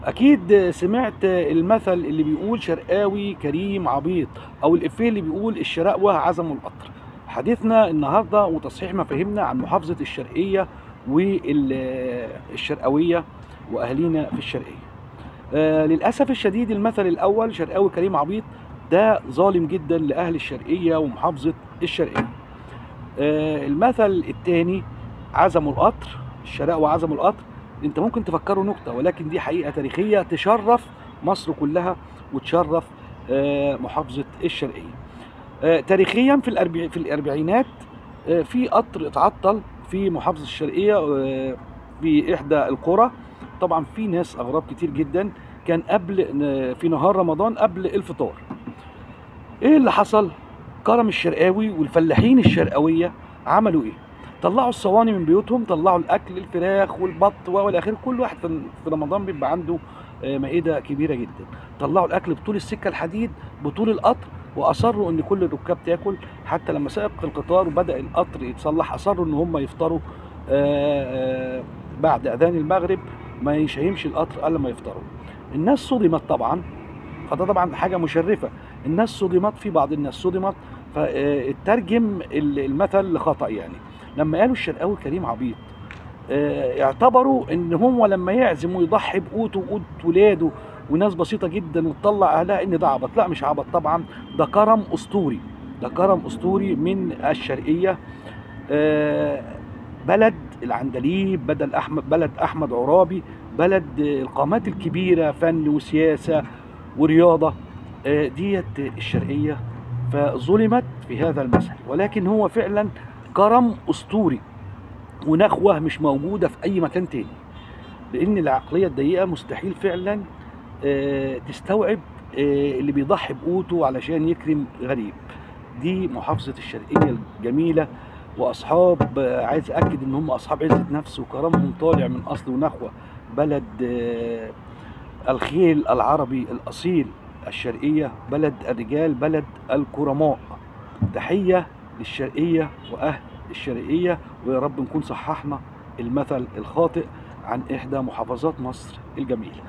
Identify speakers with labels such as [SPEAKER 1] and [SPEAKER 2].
[SPEAKER 1] اكيد سمعت المثل اللي بيقول شرقاوي كريم عبيط، او الافيه اللي بيقول الشراقوة عزموا القطر. حديثنا النهارده وتصحيح مفاهيمنا عن محافظة الشرقية والشرقاوية واهالينا في الشرقية. للاسف الشديد المثل الاول شرقاوي كريم عبيط ده ظالم جدا لاهل الشرقية ومحافظة الشرقية. المثل الثاني عزموا القطر، الشراقوة عزموا القطر، انت ممكن تفكره نكتة ولكن دي حقيقة تاريخية تشرف مصر كلها وتشرف محافظة الشرقية. تاريخيا في الأربعينات في قطر اتعطل في محافظة الشرقية في إحدى القرى. طبعا في ناس أغراب كتير جدا، كان قبل في نهار رمضان قبل الفطار. ايه اللي حصل؟ كرم الشرقاوي والفلاحين الشرقاويه عملوا ايه؟ طلعوا الصواني من بيوتهم، طلعوا الاكل، الفراخ والبط والى اخره. كل واحد في رمضان بيبقى عنده مائده كبيره جدا. طلعوا الاكل بطول السكه الحديد، بطول القطر، واصروا ان كل الركاب تاكل. حتى لما سبق القطار وبدا القطر يتصلح اصروا ان هم يفطروا بعد اذان المغرب. ما هيمشي القطر الا ما يفطروا. الناس صدمت طبعا، فده طبعا حاجه مشرفه. الناس صدمت، في بعض الناس صدمت، فاترجم المثل لخطأ. يعني لما قالوا الشرقاوي كريم عبيط، اعتبروا ان هو لما يعزم ويضحي بقوته وقوت ولاده وناس بسيطه جدا وتطلع اهلها ان ده عبط. لا، مش عبط طبعا، ده كرم اسطوري، ده كرم اسطوري من الشرقيه. آه، بلد العندليب، بلد احمد عرابي، بلد القامات الكبيره، فن وسياسه ورياضه. ديت الشرقيه، فظلمت في هذا المثل، ولكن هو فعلا كرم اسطوري ونخوه مش موجوده في اي مكان تاني. لان العقليه الضيقه مستحيل فعلا تستوعب اللي بيضحي بقوته علشان يكرم غريب. دي محافظه الشرقيه الجميله، واصحاب عايز اكد ان هم اصحاب عزه نفس وكرمهم طالع من اصل ونخوه. بلد الخيل العربي الاصيل. الشرقيه بلد الرجال، بلد الكرماء. تحيه للشرقيه واهل الشرقيه، ويا رب نكون صححنا المثل الخاطئ عن احدى محافظات مصر الجميله.